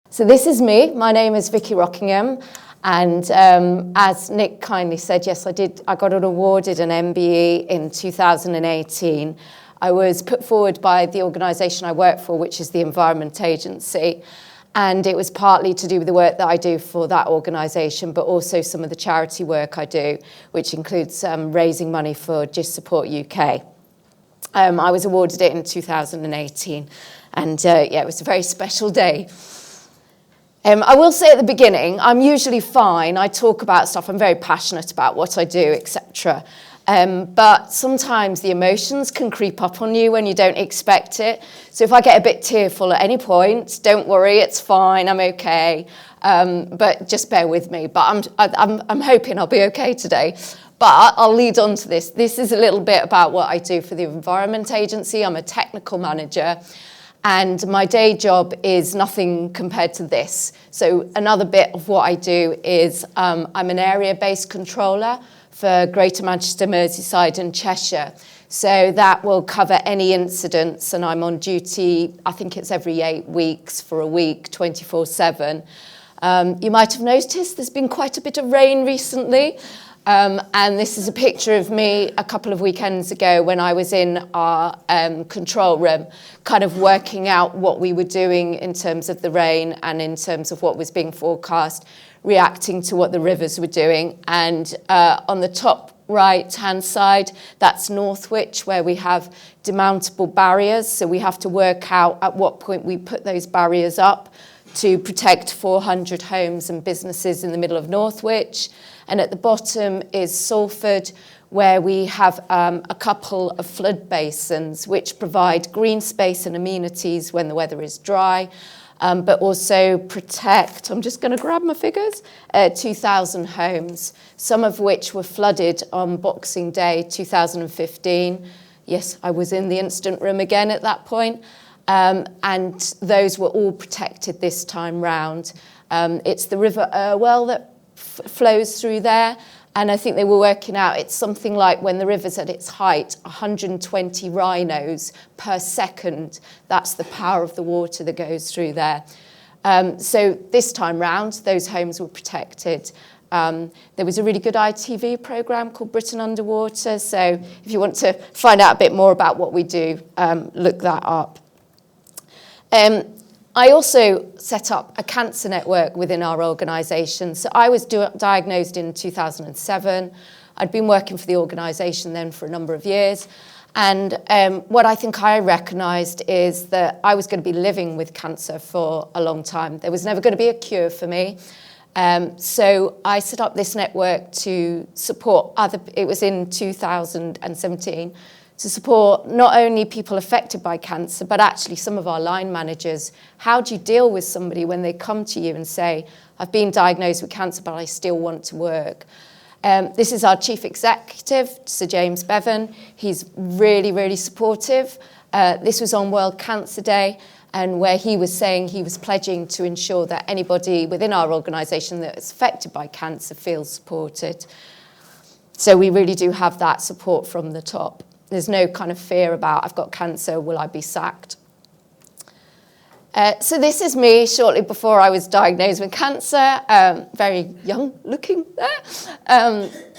So this is me. My name is Vicky Rockingham, and as Nick kindly said, yes, I got awarded an MBE in 2018. I was put forward by the organisation I work for, which is the Environment Agency, and it was partly to do with the work that I do for that organisation, but also some of the charity work I do, which includes raising money for Just Support UK. I was awarded it in 2018, and yeah, it was a very special day. I will say at the beginning, I'm usually fine. I talk about stuff, I'm very passionate about what I do, etc. But sometimes the emotions can creep up on you when you don't expect it. So if I get a bit tearful at any point, don't worry, it's fine, I'm okay. But just bear with me. But I'm hoping I'll be okay today. But I'll lead on to this. This is a little bit about what I do for the Environment Agency. I'm a technical manager. And my day job is nothing compared to this. So another bit of what I do is I'm an area-based controller for Greater Manchester, Merseyside and Cheshire. So that will cover any incidents, and I'm on duty, I think it's every 8 weeks for a week, 24/7. You might have noticed there's been quite a bit of rain recently. And this is a picture of me a couple of weekends ago when I was in our control room, kind of working out what we were doing in terms of the rain and in terms of what was being forecast, reacting to what the rivers were doing. And on the top right-hand side, that's Northwich, where we have demountable barriers. So we have to work out at what point we put those barriers up to protect 400 homes and businesses in the middle of Northwich. And at the bottom is Salford, where we have a couple of flood basins which provide green space and amenities when the weather is dry, but also protect, I'm just going to grab my figures, 2,000 homes, some of which were flooded on Boxing Day 2015. Yes, I was in the incident room again at that point. And those were all protected this time round. It's the River Irwell that flows through there, and I think they were working out it's something like, when the river's at its height, 120 rhinos per second. That's the power of the water that goes through there. So this time round, those homes were protected. There was a really good ITV programme called Britain Underwater, so if you want to find out a bit more about what we do, look that up. I also set up a cancer network within our organisation. So I was diagnosed in 2007. I'd been working for the organisation then for a number of years. And what I think I recognised is that I was going to be living with cancer for a long time. There was never going to be a cure for me. So I set up this network to support it was in 2017, to support not only people affected by cancer, but actually some of our line managers. How do you deal with somebody when they come to you and say, I've been diagnosed with cancer, but I still want to work? This is our chief executive, Sir James Bevan. He's really, really supportive. This was on World Cancer Day, and where he was saying he was pledging to ensure that anybody within our organisation that is affected by cancer feels supported. So we really do have that support from the top. There's no kind of fear about, I've got cancer, will I be sacked? So this is me shortly before I was diagnosed with cancer, very young looking there.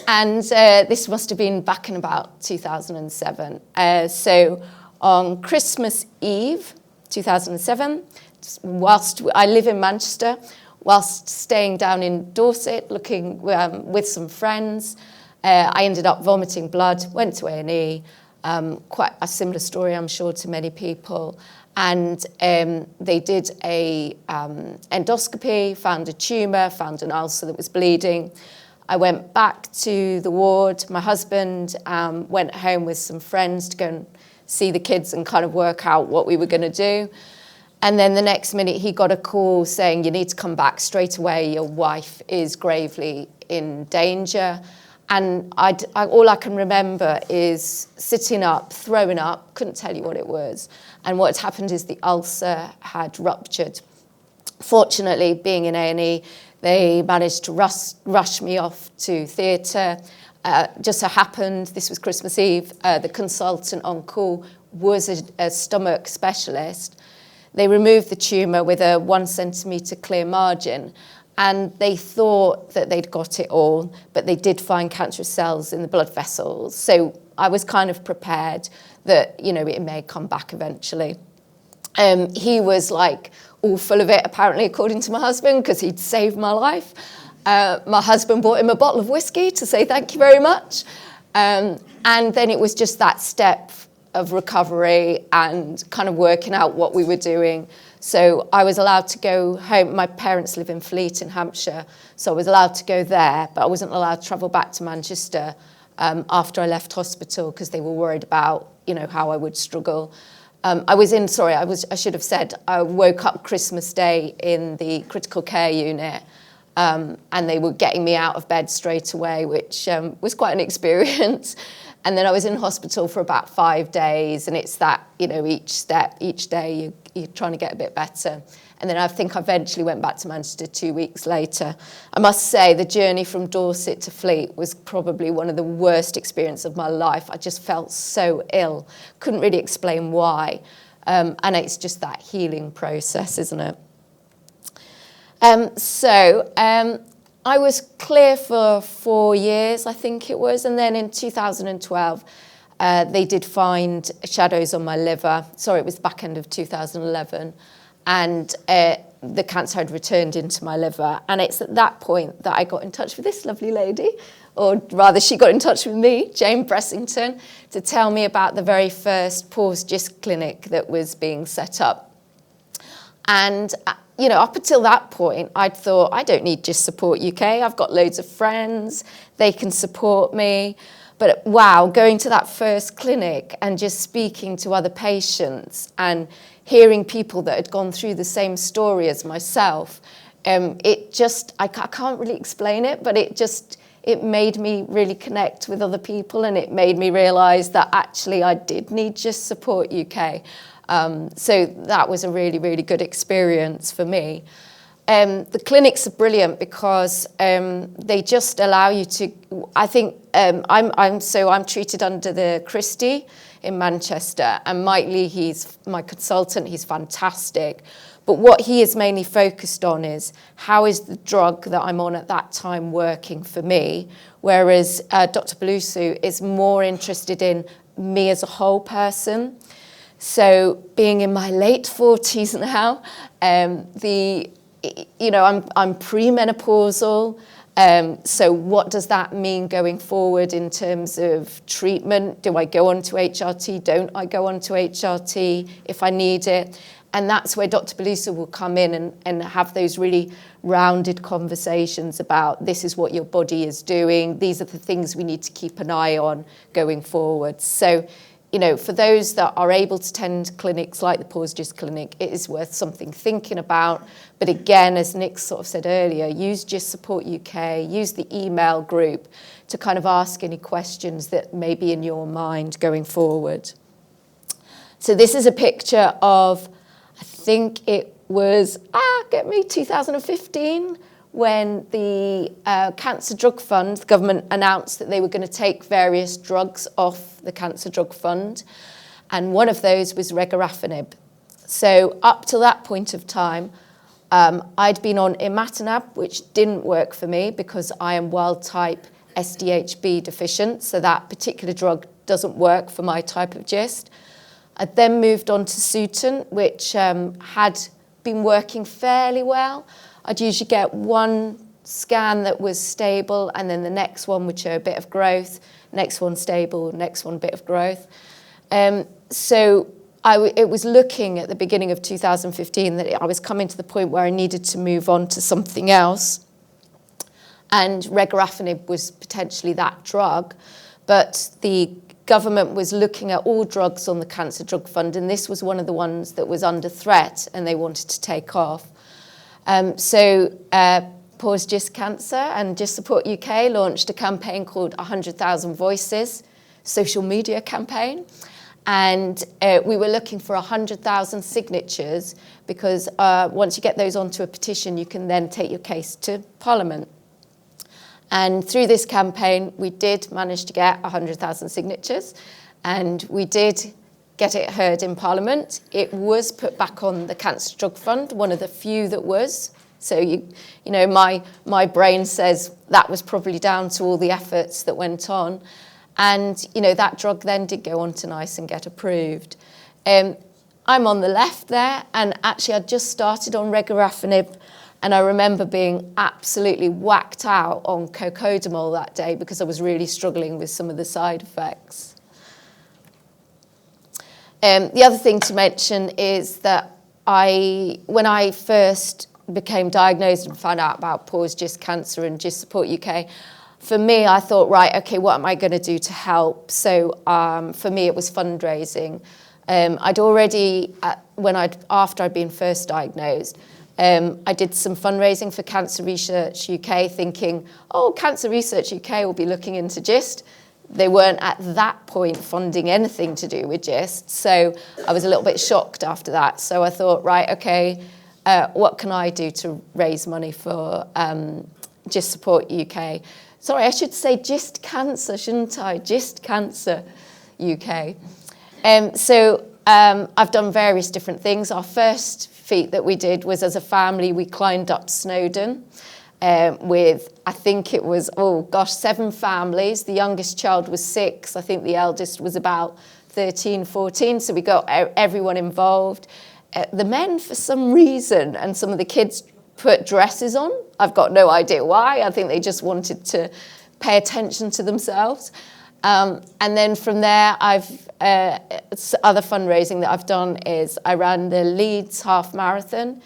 And this must have been back in about 2007. So on Christmas Eve, 2007, whilst I live in Manchester, whilst staying down in Dorset, looking with some friends, I ended up vomiting blood, went to A&E, quite a similar story, I'm sure, to many people. And they did a endoscopy, found a tumour, found an ulcer that was bleeding. I went back to the ward. My husband went home with some friends to go and see the kids and kind of work out what we were going to do. And then the next minute he got a call saying, you need to come back straight away, your wife is gravely in danger. And all I can remember is sitting up, throwing up, couldn't tell you what it was. And what had happened is the ulcer had ruptured. Fortunately, being in A&E, they managed to rush me off to theatre. Just so happened, this was Christmas Eve, the consultant on call was a stomach specialist. They removed the tumour with a 1 centimetre clear margin, and they thought that they'd got it all, but they did find cancerous cells in the blood vessels. So I was kind of prepared that, you know, it may come back eventually. He was like all full of it, apparently, according to my husband, because he'd saved my life. My husband bought him a bottle of whiskey to say thank you very much. And then it was just that step of recovery and kind of working out what we were doing. So I was allowed to go home. My parents live in Fleet in Hampshire, so I was allowed to go there, but I wasn't allowed to travel back to Manchester after I left hospital because they were worried about, you know, how I would struggle. I should have said, I woke up Christmas Day in the critical care unit, and they were getting me out of bed straight away, which was quite an experience. And then I was in hospital for about 5 days, and it's that, you know, each day you're trying to get a bit better. And then I think I eventually went back to Manchester 2 weeks later. I must say the journey from Dorset to Fleet was probably one of the worst experiences of my life. I just felt so ill, couldn't really explain why. And it's just that healing process, isn't it? I was clear for 4 years, I think it was, and then in 2012, they did find shadows on my liver. Sorry, it was the back end of 2011, and the cancer had returned into my liver. And it's at that point that I got in touch with this lovely lady, or rather she got in touch with me, Jane Bressington, to tell me about the very first pause GIST clinic that was being set up. And you know, up until that point, I'd thought, I don't need GIST Support UK. I've got loads of friends. They can support me. But wow, going to that first clinic and just speaking to other patients and hearing people that had gone through the same story as myself, I can't really explain it, but it made me really connect with other people, and it made me realise that actually I did need GIST Support UK. So that was a really, really good experience for me. The clinics are brilliant because they just allow you to, I think, I'm treated under the Christie in Manchester, and Mike Lee, he's my consultant, he's fantastic. But what he is mainly focused on is how is the drug that I'm on at that time working for me, whereas Dr. Belusu is more interested in me as a whole person. So being in my late 40s now, I'm premenopausal. So what does that mean going forward in terms of treatment? Do I go on to HRT? Don't I go on to HRT if I need it? And that's where Dr. Belusu will come in and have those really rounded conversations about this is what your body is doing. These are the things we need to keep an eye on going forward. So, you know, for those that are able to attend clinics like the Pause GIST clinic, it is worth something thinking about. But again, as Nick sort of said earlier, use GIST Support UK, use the email group to kind of ask any questions that may be in your mind going forward. So this is a picture of, I think it was, 2015, when the Cancer Drug Fund, the government announced that they were going to take various drugs off the Cancer Drug Fund, and one of those was regorafenib. So up to that point of time, I'd been on imatinib, which didn't work for me because I am wild-type SDHB deficient, so that particular drug doesn't work for my type of GIST. I then moved on to Sutent, which had been working fairly well. I'd usually get one scan that was stable, and then the next one would show a bit of growth, next one stable, next one bit of growth. So it was looking at the beginning of 2015 that I was coming to the point where I needed to move on to something else. And regorafenib was potentially that drug, but the government was looking at all drugs on the Cancer Drug Fund, and this was one of the ones that was under threat and they wanted to take off. Pause GIST Cancer and GIST Support UK launched a campaign called 100,000 Voices, social media campaign. And we were looking for 100,000 signatures because once you get those onto a petition, you can then take your case to Parliament. And through this campaign, we did manage to get 100,000 signatures, and we did get it heard in Parliament. It was put back on the Cancer Drug Fund, one of the few that was. So, you know, my brain says that was probably down to all the efforts that went on. And, you know, that drug then did go on to NICE and get approved. I'm on the left there, and actually I'd just started on regorafenib, and I remember being absolutely whacked out on cocodamol that day because I was really struggling with some of the side effects. The other thing to mention is that when I first became diagnosed and found out about Pause GIST Cancer and GIST Support UK, for me, I thought, right, okay, what am I going to do to help? So for me, it was fundraising. I'd already, after I'd been first diagnosed, I did some fundraising for Cancer Research UK, thinking, oh, Cancer Research UK will be looking into GIST. They weren't at that point funding anything to do with GIST, so I was a little bit shocked after that. So I thought, right, okay, what can I do to raise money for GIST Support UK? Sorry, I should say GIST Cancer, shouldn't I? GIST Cancer UK. I've done various different things. Our first feat that we did was, as a family, we climbed up Snowdon with, I think it was, 7 families. The youngest child was 6. I think the eldest was about 13, 14. So we got everyone involved. The men, for some reason, and some of the kids put dresses on. I've got no idea why. I think they just wanted to pay attention to themselves. And then from there, other fundraising that I've done is I ran the Leeds half marathon.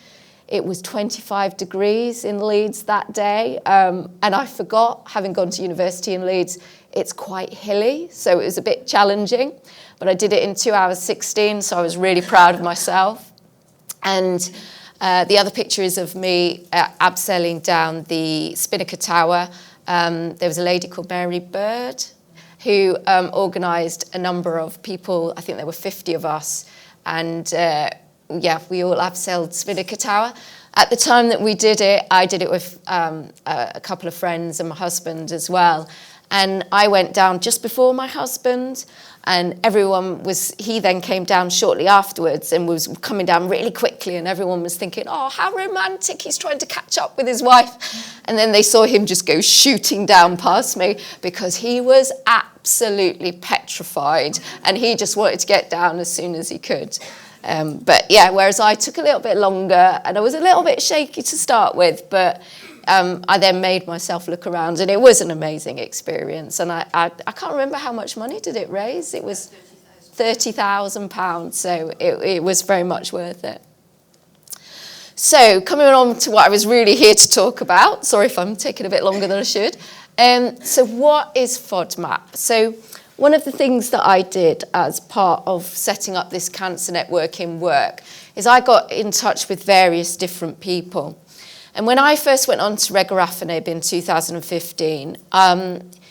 It was 25 degrees in Leeds that day. And I forgot, having gone to university in Leeds, it's quite hilly, so it was a bit challenging. But I did it in 2 hours 16, so I was really proud of myself. And the other picture is of me abseiling down the Spinnaker Tower. There was a lady called Mary Bird who organised a number of people. I think there were 50 of us. And we all abseiled Spinnaker Tower. At the time that we did it, I did it with a couple of friends and my husband as well. And I went down just before my husband, and he then came down shortly afterwards and was coming down really quickly, and everyone was thinking, oh, how romantic, he's trying to catch up with his wife. And then they saw him just go shooting down past me because he was absolutely petrified and he just wanted to get down as soon as he could. But yeah, whereas I took a little bit longer and I was a little bit shaky to start with, but I then made myself look around, and it was an amazing experience. And I can't remember how much money did it raise. It was £30,000, so it was very much worth it. So coming on to what I was really here to talk about. Sorry if I'm taking a bit longer than I should. So what is FODMAP? So one of the things that I did as part of setting up this cancer networking work is I got in touch with various different people. And when I first went on to regorafenib in 2015,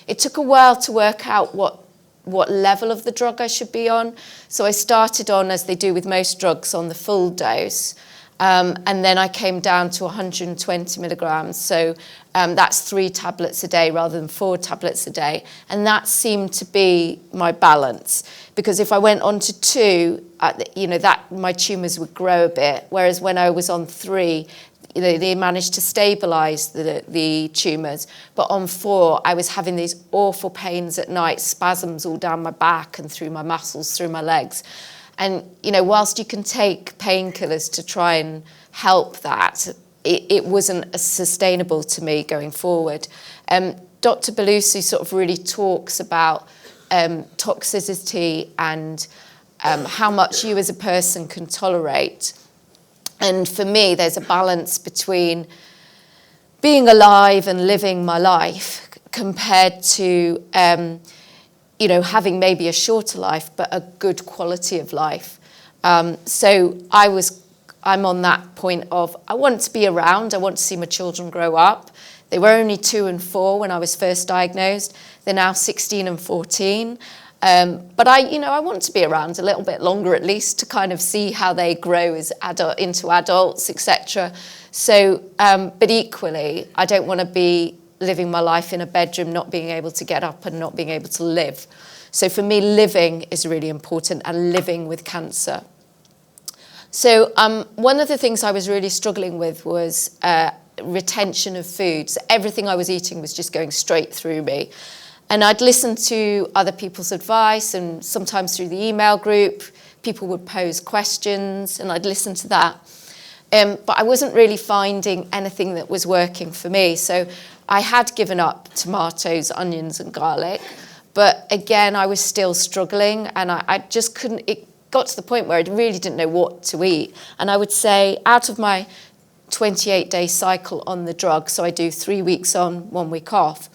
it took a while to work out what level of the drug I should be on. So I started on, as they do with most drugs, on the full dose. And then I came down to 120 milligrams. So that's 3 tablets a day rather than 4 tablets a day. And that seemed to be my balance. Because if I went on to 2, my tumours would grow a bit. Whereas when I was on 3, they managed to stabilise the tumours. But on 4, I was having these awful pains at night, spasms all down my back and through my muscles, through my legs. And, whilst you can take painkillers to try and help that, it wasn't sustainable to me going forward. Dr. Belusi sort of really talks about toxicity and how much you as a person can tolerate. And for me, there's a balance between being alive and living my life compared to, having maybe a shorter life, but a good quality of life. So I'm on that point of, I want to be around. I want to see my children grow up. They were only 2 and 4 when I was first diagnosed. They're now 16 and 14. But I want to be around a little bit longer, at least, to kind of see how they grow as into adults, etc. So, but equally, I don't want to be living my life in a bedroom, not being able to get up and not being able to live. So for me, living is really important, and living with cancer. So one of the things I was really struggling with was retention of food. So everything I was eating was just going straight through me. And I'd listen to other people's advice, and sometimes through the email group, people would pose questions, and I'd listen to that. But I wasn't really finding anything that was working for me. So I had given up tomatoes, onions, and garlic. But again, I was still struggling, and I just couldn't. It got to the point where I really didn't know what to eat. And I would say out of my 28-day cycle on the drug, so I do 3 weeks on, 1 week off,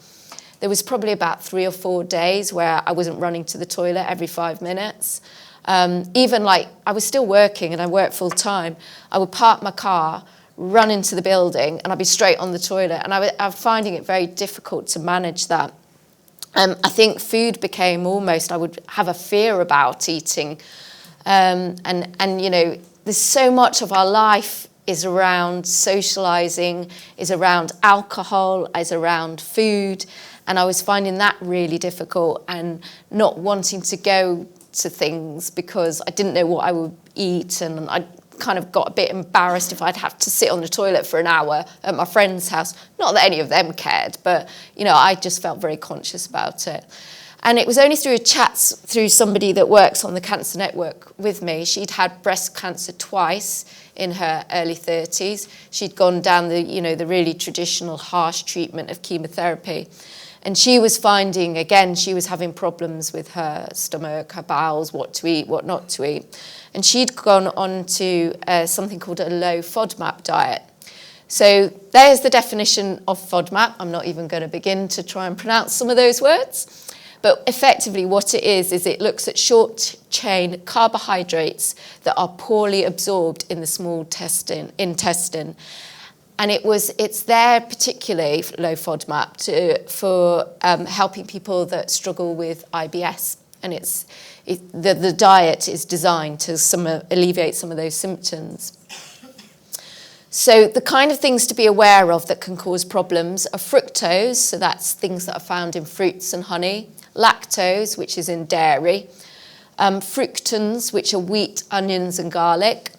there was probably about 3 or 4 days where I wasn't running to the toilet every 5 minutes. Even like I was still working, and I worked full time. I would park my car, run into the building, and I'd be straight on the toilet. And I was finding it very difficult to manage that. I think food became almost, I would have a fear about eating. And you know, there's so much of our life is around socialising, is around alcohol, is around food. And I was finding that really difficult, and not wanting to go to things because I didn't know what I would eat, and I kind of got a bit embarrassed if I'd have to sit on the toilet for an hour at my friend's house. Not that any of them cared, but you know, I just felt very conscious about it. And it was only through a chat through somebody that works on the Cancer Network with me. She'd had breast cancer twice in her early 30s. She'd gone down the, you know, the really traditional harsh treatment of chemotherapy. And she was finding, again, she was having problems with her stomach, her bowels, what to eat, what not to eat. And she'd gone on to something called a low FODMAP diet. So there's the definition of FODMAP. I'm not even going to begin to try and pronounce some of those words. But effectively what it is it looks at short-chain carbohydrates that are poorly absorbed in the small intestine. And it's there particularly, low FODMAP, for helping people that struggle with IBS. And the diet is designed to alleviate some of those symptoms. So the kind of things to be aware of that can cause problems are fructose, so that's things that are found in fruits and honey, lactose, which is in dairy, fructans, which are wheat, onions, and garlic,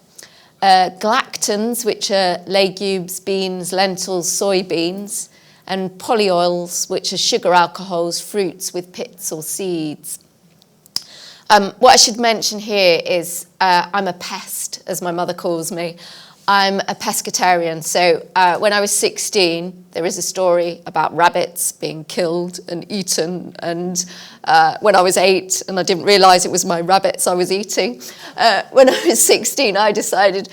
galactans, which are legumes, beans, lentils, soybeans, and polyols, which are sugar alcohols, fruits with pits or seeds. What I should mention here is I'm a pest, as my mother calls me. I'm a pescatarian. So when I was 16, there is a story about rabbits being killed and eaten. And when I was 8, and I didn't realise it was my rabbits I was eating, when I was 16, I decided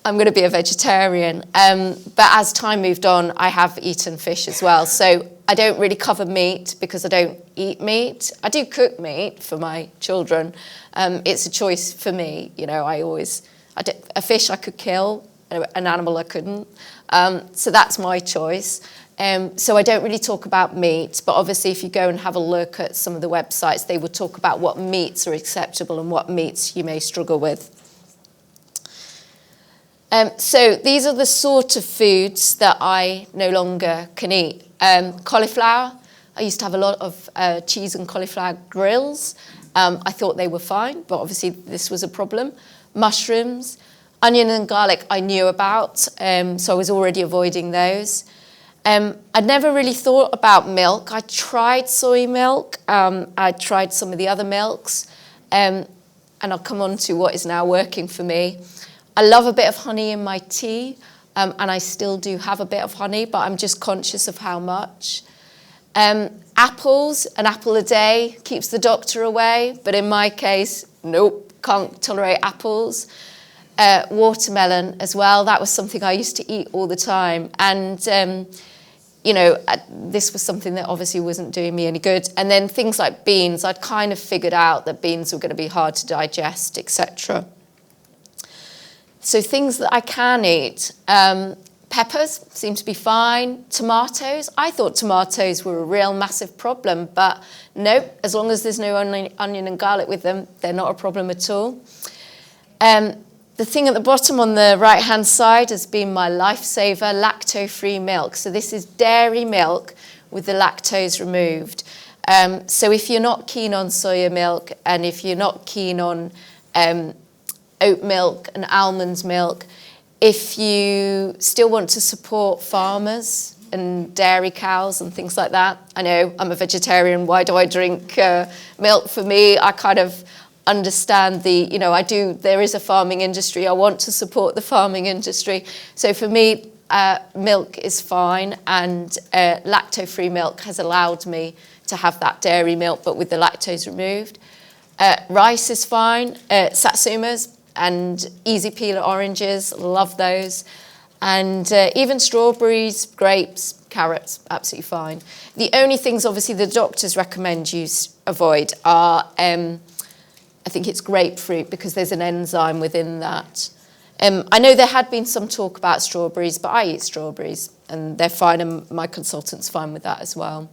I'm going to be a vegetarian. But as time moved on, I have eaten fish as well. So I don't really cover meat because I don't eat meat. I do cook meat for my children. It's a choice for me. You know, a fish I could kill, an animal I couldn't. So that's my choice. So I don't really talk about meat, but obviously if you go and have a look at some of the websites, they will talk about what meats are acceptable and what meats you may struggle with. So these are the sort of foods that I no longer can eat. Cauliflower. I used to have a lot of cheese and cauliflower grills. I thought they were fine, but obviously this was a problem. Mushrooms. Onion and garlic I knew about, so I was already avoiding those. I'd never really thought about milk. I tried soy milk. I tried some of the other milks. And I'll come on to what is now working for me. I love a bit of honey in my tea, and I still do have a bit of honey, but I'm just conscious of how much. Apples, an apple a day keeps the doctor away, but in my case, nope, can't tolerate apples. Watermelon as well, that was something I used to eat all the time. And, you know, this was something that obviously wasn't doing me any good. And then things like beans, I'd kind of figured out that beans were going to be hard to digest, etc. So things that I can eat, peppers seem to be fine. Tomatoes, I thought tomatoes were a real massive problem, but nope, as long as there's no onion and garlic with them, they're not a problem at all. The thing at the bottom on the right-hand side has been my lifesaver, lacto-free milk. So this is dairy milk with the lactose removed. So if you're not keen on soya milk, and if you're not keen on oat milk and almond milk, if you still want to support farmers and dairy cows and things like that, I know I'm a vegetarian, why do I drink milk? For me, I kind of understand there is a farming industry, I want to support the farming industry. So for me, milk is fine, and lacto-free milk has allowed me to have that dairy milk, but with the lactose removed. Rice is fine, satsumas and easy peeler oranges, love those. And even strawberries, grapes, carrots, absolutely fine. The only things obviously the doctors recommend you avoid are, I think it's grapefruit, because there's an enzyme within that. I know there had been some talk about strawberries, but I eat strawberries and they're fine, and my consultant's fine with that as well.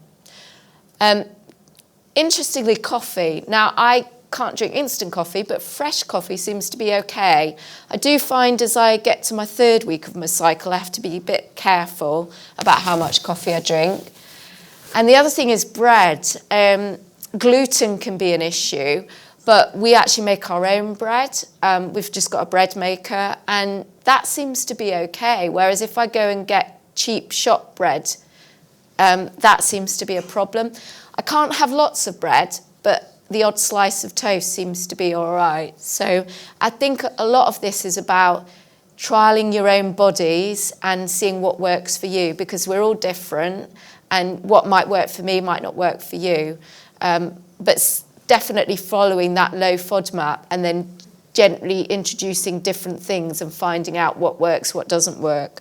Interestingly, coffee. Now, I can't drink instant coffee, but fresh coffee seems to be okay. I do find as I get to my 3rd week of my cycle, I have to be a bit careful about how much coffee I drink. And the other thing is bread. Gluten can be an issue, but we actually make our own bread. We've just got a bread maker, and that seems to be okay. Whereas if I go and get cheap shop bread, that seems to be a problem. I can't have lots of bread, but the odd slice of toast seems to be all right. So I think a lot of this is about trialing your own bodies and seeing what works for you, because we're all different, and what might work for me might not work for you. But definitely following that low FODMAP and then gently introducing different things and finding out what works, what doesn't work.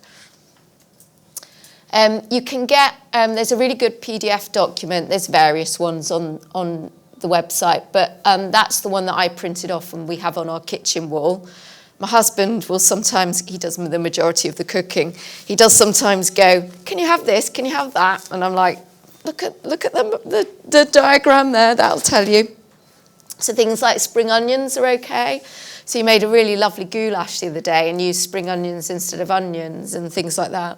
You can get, there's a really good PDF document, there's various ones on the website, but that's the one that I printed off and we have on our kitchen wall. My husband will sometimes, he does the majority of the cooking, he does sometimes go, can you have this, can you have that? And I'm like, look at the diagram there, that'll tell you. So things like spring onions are okay. So you made a really lovely goulash the other day and used spring onions instead of onions and things like that.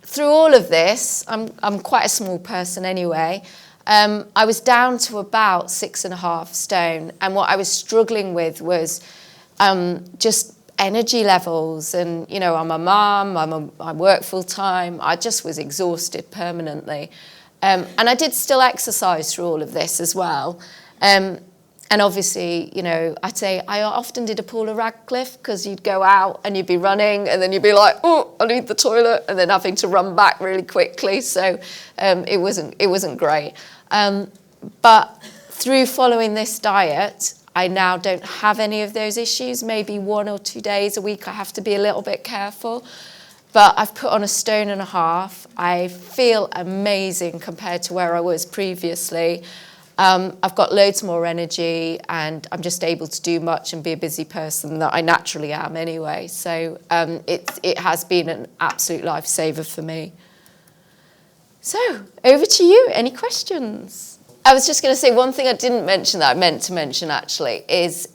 Through all of this, I'm quite a small person anyway, I was down to about 6.5 stone, and what I was struggling with was just energy levels, and I'm a mum, I work full time, I just was exhausted permanently. And I did still exercise through all of this as well. And obviously, I'd say I often did a Paula Radcliffe, because you'd go out and you'd be running and then you'd be like, oh, I need the toilet, and then having to run back really quickly. So it wasn't great. But through following this diet, I now don't have any of those issues. Maybe 1 or 2 days a week I have to be a little bit careful. But I've put on 1.5 stone. I feel amazing compared to where I was previously. I've got loads more energy, and I'm just able to do much and be a busy person that I naturally am anyway. So it has been an absolute lifesaver for me. So over to you. Any questions? I was just going to say one thing I didn't mention that I meant to mention actually is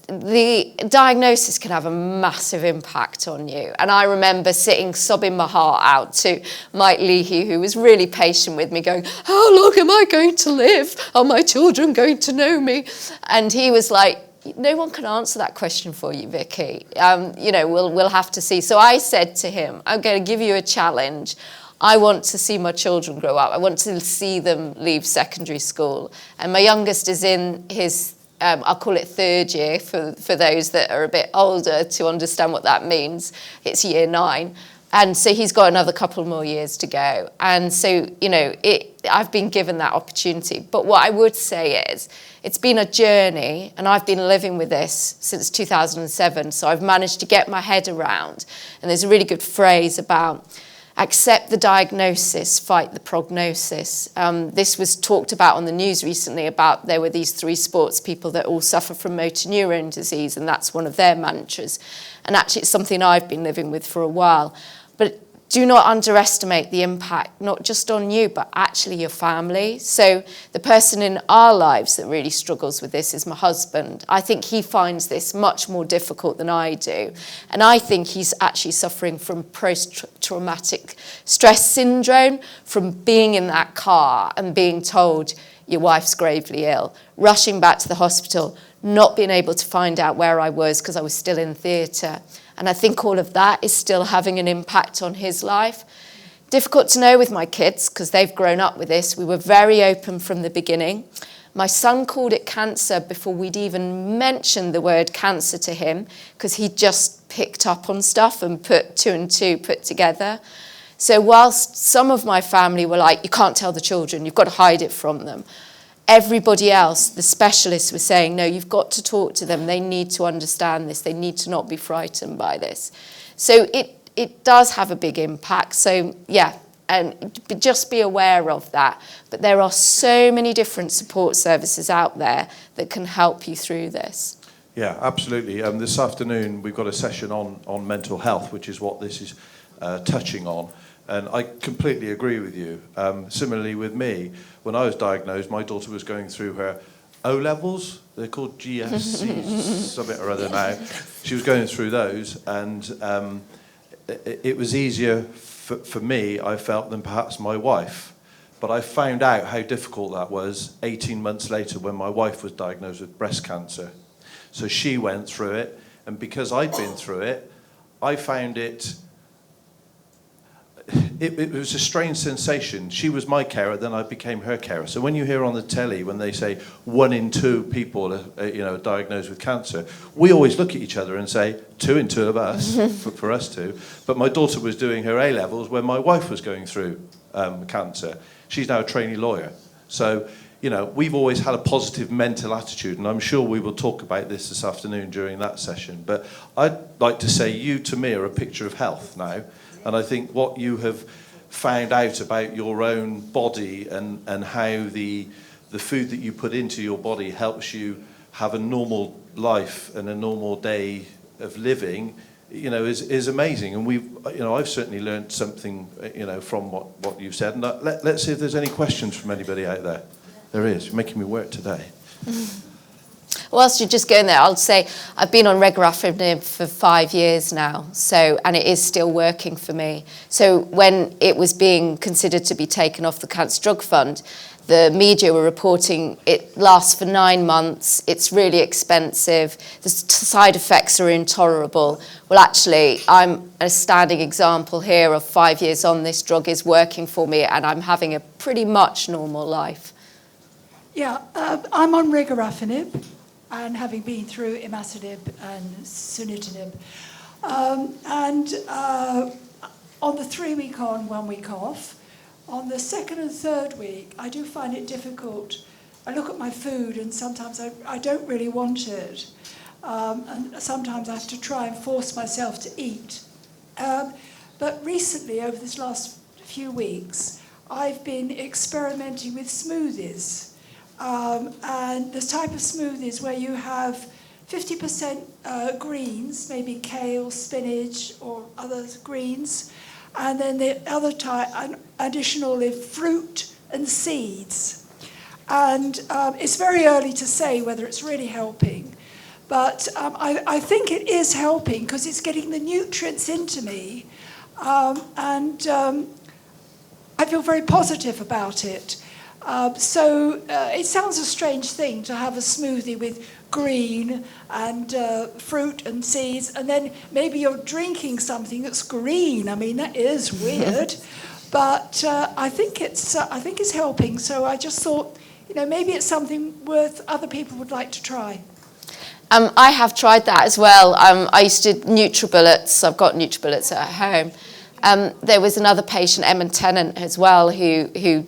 the diagnosis can have a massive impact on you. And I remember sobbing my heart out to Mike Leahy, who was really patient with me, going, how long am I going to live? Are my children going to know me? And he was like, no one can answer that question for you, Vicky. We'll have to see. So I said to him, I'm going to give you a challenge. I want to see my children grow up. I want to see them leave secondary school. And my youngest is in his I'll call it 3rd year for those that are a bit older to understand what that means. It's year 9. And so he's got another couple more years to go. And so, I've been given that opportunity. But what I would say is it's been a journey, and I've been living with this since 2007. So I've managed to get my head around. And there's a really good phrase about accept the diagnosis, fight the prognosis. This was talked about on the news recently about there were these 3 sports people that all suffer from motor neurone disease, and that's one of their mantras. And actually it's something I've been living with for a while. But do not underestimate the impact, not just on you, but actually your family. So the person in our lives that really struggles with this is my husband. I think he finds this much more difficult than I do. And I think he's actually suffering from post-traumatic stress syndrome, from being in that car and being told your wife's gravely ill, rushing back to the hospital, not being able to find out where I was because I was still in theatre. And I think all of that is still having an impact on his life. Difficult to know with my kids because they've grown up with this. We were very open from the beginning. My son called it cancer before we'd even mentioned the word cancer to him because he just picked up on stuff and put 2 and 2 put together. So whilst some of my family were like, you can't tell the children, you've got to hide it from them, everybody else, the specialists, were saying, no, you've got to talk to them. They need to understand this. They need to not be frightened by this. So it does have a big impact. So, yeah, and just be aware of that. But there are so many different support services out there that can help you through this. Yeah, absolutely. This afternoon, we've got a session on mental health, which is what this is touching on. And I completely agree with you. Similarly with me, when I was diagnosed, my daughter was going through her O-levels. They're called GFCs, something or other now. She was going through those, and it was easier for me, I felt, than perhaps my wife. But I found out how difficult that was 18 months later when my wife was diagnosed with breast cancer. So she went through it, and because I'd been through it, I found it was a strange sensation. She was my carer, then I became her carer. So when you hear on the telly, when they say 1 in 2 people are diagnosed with cancer, we always look at each other and say, 2 in 2 of us, for us two. But my daughter was doing her A-levels when my wife was going through cancer. She's now a trainee lawyer. So, we've always had a positive mental attitude, and I'm sure we will talk about this afternoon during that session. But I'd like to say you, to me, are a picture of health now. And I think what you have found out about your own body and how the food that you put into your body helps you have a normal life and a normal day of living, is amazing. And I've certainly learned something, from what you've said. And let's see if there's any questions from anybody out there. There is. You're making me work today. Whilst you're just going there, I'll say I've been on regorafenib for 5 years now, and it is still working for me. So when it was being considered to be taken off the Cancer Drug Fund, the media were reporting it lasts for 9 months, it's really expensive, the side effects are intolerable. Well, actually, I'm a standing example here of 5 years on, this drug is working for me and I'm having a pretty much normal life. Yeah, I'm on regorafenib, and having been through imatinib and sunitinib. On the 3-week on, 1 week off, on the 2nd and 3rd week, I do find it difficult. I look at my food and sometimes I don't really want it. And sometimes I have to try and force myself to eat. But recently, over this last few weeks, I've been experimenting with smoothies. And the type of smoothies where you have 50% greens, maybe kale, spinach, or other greens, and then the other type, additionally, fruit and seeds. And it's very early to say whether it's really helping, but I think it is helping because it's getting the nutrients into me, and I feel very positive about it. So it sounds a strange thing to have a smoothie with green and fruit and seeds, and then maybe you're drinking something that's green. I mean, that is weird, but I think it's helping. So I just thought, maybe it's something worth other people would like to try. I have tried that as well. I used to NutriBullets. I've got NutriBullets at home. There was another patient, Emma Tennant, as well, who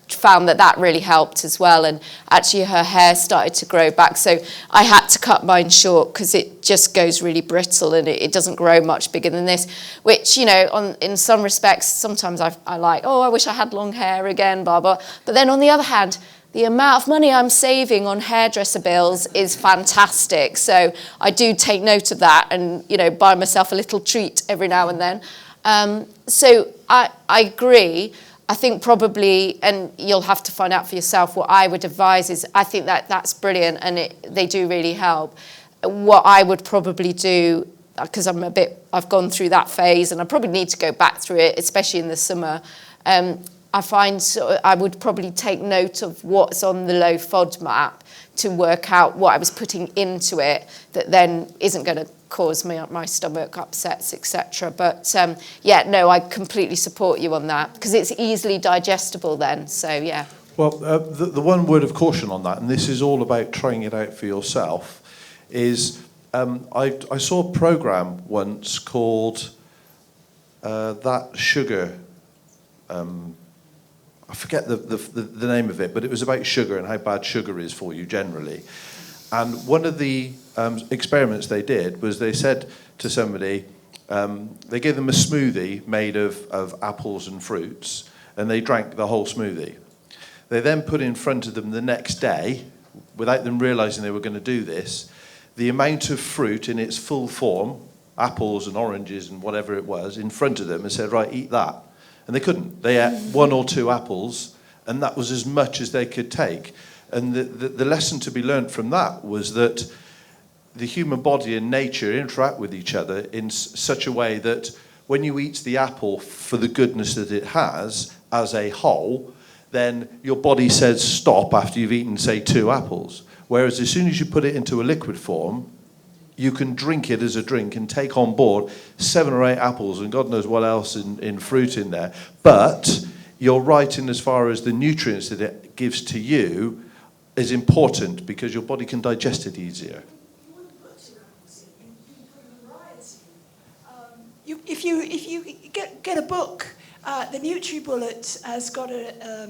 found that really helped as well, and actually her hair started to grow back, so I had to cut mine short because it just goes really brittle and it doesn't grow much bigger than this, which in some respects sometimes I like, I wish I had long hair again, blah blah, but then on the other hand, the amount of money I'm saving on hairdresser bills is fantastic, so I do take note of that and buy myself a little treat every now and then. So I agree. I think probably, and you'll have to find out for yourself, what I would advise is, I think that that's brilliant and they do really help. What I would probably do, because I've gone through that phase and I probably need to go back through it, especially in the summer. I find I would probably take note of what's on the low FOD map to work out what I was putting into it that then isn't going to cause my stomach upsets, etc. But yeah, no, I completely support you on that because it's easily digestible then. So yeah. Well, the one word of caution on that, and this is all about trying it out for yourself, is I saw a program once called That Sugar. I forget the name of it, but it was about sugar and how bad sugar is for you generally. And one of the experiments they did was they said to somebody, they gave them a smoothie made of apples and fruits, and they drank the whole smoothie. They then put in front of them the next day, without them realising they were going to do this, the amount of fruit in its full form, apples and oranges and whatever it was, in front of them and said, right, eat that. And they couldn't. They ate 1 or 2 apples, and that was as much as they could take. And the lesson to be learnt from that was that the human body and nature interact with each other in such a way that when you eat the apple for the goodness that it has as a whole, then your body says stop after you've eaten, say, 2 apples. Whereas as soon as you put it into a liquid form, you can drink it as a drink and take on board 7 or 8 apples and God knows what else in fruit in there. But you're right in as far as the nutrients that it gives to you is important because your body can digest it easier. If you get a book, the NutriBullet has got a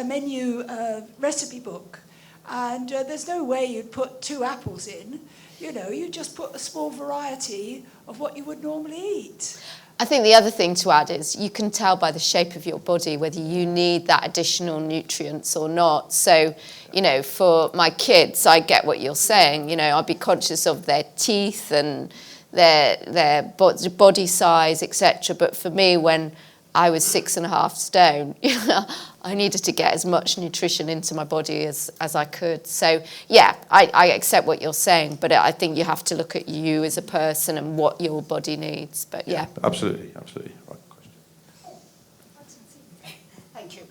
menu recipe book, and there's no way you'd put 2 apples in. You know, you just put a small variety of what you would normally eat. I think the other thing to add is you can tell by the shape of your body whether you need that additional nutrients or not. So, you know, for my kids, I get what you're saying. You know, I'll be conscious of their teeth and their body size, etc. But for me, when I was 6.5 stone, you know, I needed to get as much nutrition into my body as I could. So, yeah, I accept what you're saying, but I think you have to look at you as a person and what your body needs. But, yeah. Absolutely, absolutely. Right question. Thank you.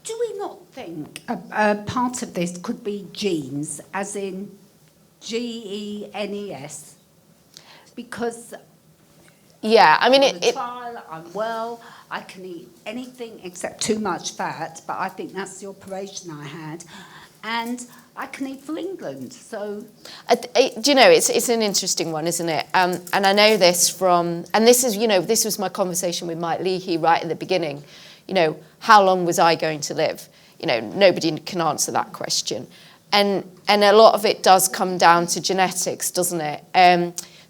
Do we not think a part of this could be genes, as in GENES? Because yeah, I mean, I'm well, I can eat anything except too much fat, but I think that's the operation I had, and I can eat for England, so... do you know, it's an interesting one, isn't it? And I know this from, and this is, you know, this was my conversation with Mike Leahy right at the beginning. You know, how long was I going to live? You know, nobody can answer that question. And a lot of it does come down to genetics, doesn't it?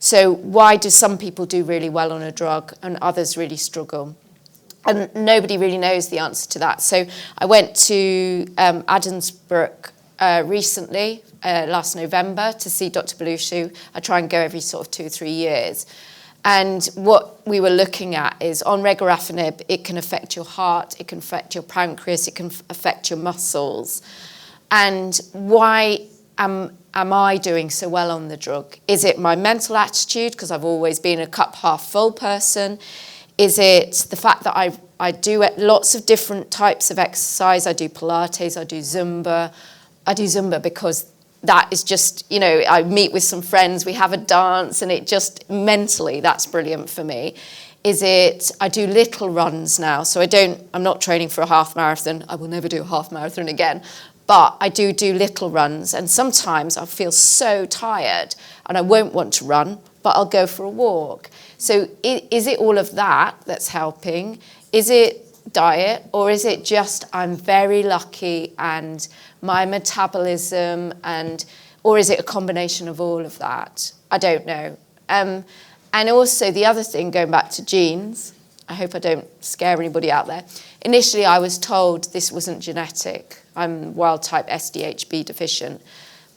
So why do some people do really well on a drug and others really struggle? And nobody really knows the answer to that. So I went to Adamsbrook recently, last November, to see Dr. Belushu. I try and go every sort of 2 or 3 years. And what we were looking at is on regorafenib, it can affect your heart, it can affect your pancreas, it can affect your muscles. And why am I doing so well on the drug? Is it my mental attitude, because I've always been a cup half full person? Is it the fact that I do lots of different types of exercise? I do Pilates, I do Zumba. I do Zumba because that is just, you know, I meet with some friends, we have a dance, and it just mentally, that's brilliant for me. Is it, I do little runs now, so I'm not training for a half marathon. I will never do a half marathon again. But I do little runs, and sometimes I feel so tired and I won't want to run, but I'll go for a walk. So is it all of that that's helping? Is it diet, or is it just I'm very lucky and my metabolism, or is it a combination of all of that? I don't know. And also the other thing, going back to genes, I hope I don't scare anybody out there. Initially, I was told this wasn't genetic. I'm wild type SDHB deficient.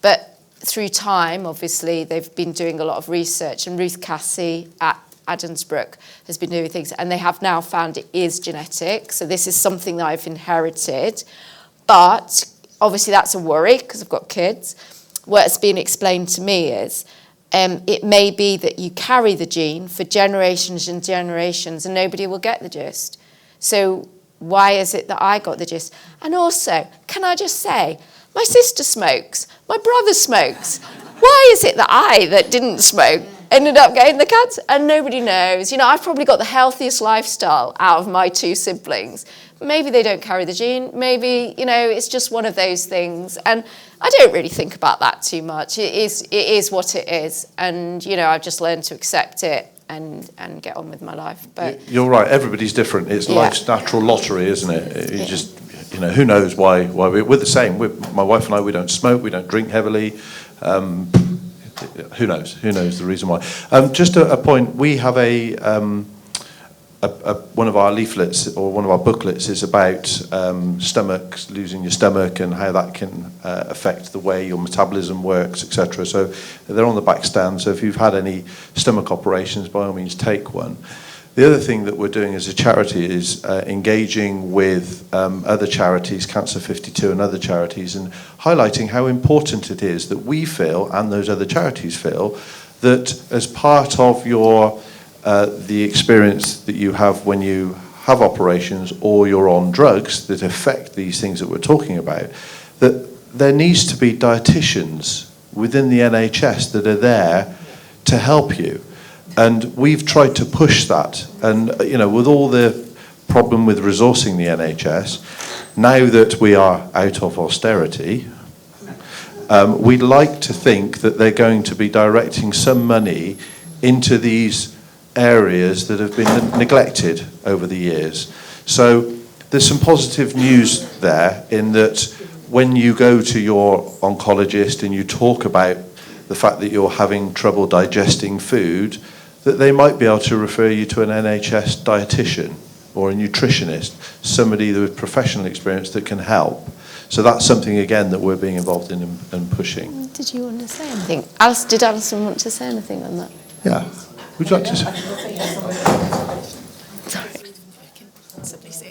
But through time, obviously, they've been doing a lot of research. And Ruth Cassie at Adamsbrook has been doing things, and they have now found it is genetic. So this is something that I've inherited. But obviously that's a worry because I've got kids. What's been explained to me is it may be that you carry the gene for generations and generations and nobody will get the gist. So why is it that I got the gist? And also, can I just say, my sister smokes, my brother smokes. Why is it that I, that didn't smoke, ended up getting the cancer? And nobody knows. You know, I've probably got the healthiest lifestyle out of my 2 siblings. Maybe they don't carry the gene. Maybe, you know, it's just one of those things. And I don't really think about that too much. It is what it is. And, you know, I've just learned to accept it and get on with my life. But you're right. Everybody's different. It's life's natural lottery, isn't it? You just, you know, who knows why we're the same. My wife and I, we don't smoke. We don't drink heavily. Who knows? Who knows the reason why? Just a point. We have one of our leaflets or one of our booklets is about stomachs, losing your stomach and how that can affect the way your metabolism works, etc. So they're on the back stand. So if you've had any stomach operations, by all means take one. The other thing that we're doing as a charity is engaging with other charities, Cancer 52 and other charities, and highlighting how important it is that we feel, and those other charities feel, that as part of your the experience that you have when you have operations or you're on drugs that affect these things that we're talking about, that there needs to be dietitians within the NHS that are there to help you. And we've tried to push that. And, you know, with all the problem with resourcing the NHS, now that we are out of austerity, we'd like to think that they're going to be directing some money into these areas that have been neglected over the years. So there's some positive news there in that when you go to your oncologist and you talk about the fact that you're having trouble digesting food, that they might be able to refer you to an NHS dietitian or a nutritionist, somebody with professional experience that can help. So that's something, again, that we're being involved in and pushing. did you want to say anything? Did Alison want to say anything on that? Yeah. Would you like to say?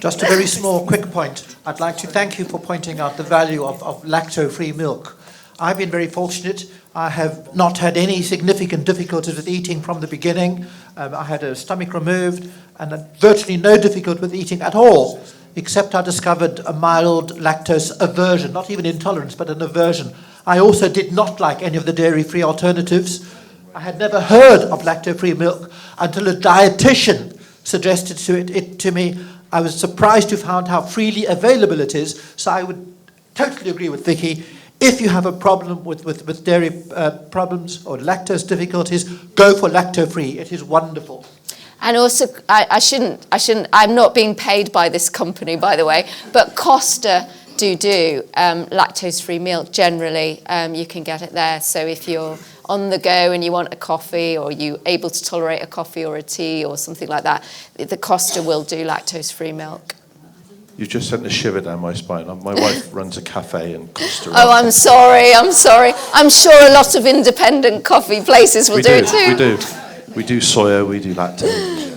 Just a very small, quick point. I'd like to thank you for pointing out the value of lacto-free milk. I've been very fortunate. I have not had any significant difficulties with eating from the beginning. I had a stomach removed and virtually no difficulty with eating at all, except I discovered a mild lactose aversion, not even intolerance, but an aversion. I also did not like any of the dairy-free alternatives. I had never heard of lacto-free milk until a dietitian suggested it to me. I was surprised to find how freely available it is. So I would totally agree with Vicky. If you have a problem with dairy problems or lactose difficulties, go for lacto-free. It is wonderful. And also, I'm not being paid by this company, by the way, but Costa do lactose-free milk generally. You can get it there. So if you're on the go and you want a coffee, or you're able to tolerate a coffee or a tea or something like that, the Costa will do lactose-free milk. You just sent a shiver down my spine. My wife runs a cafe in Costa Rica. Oh, I'm sorry. I'm sure a lot of independent coffee places will do it too. We do soya, we do lactose.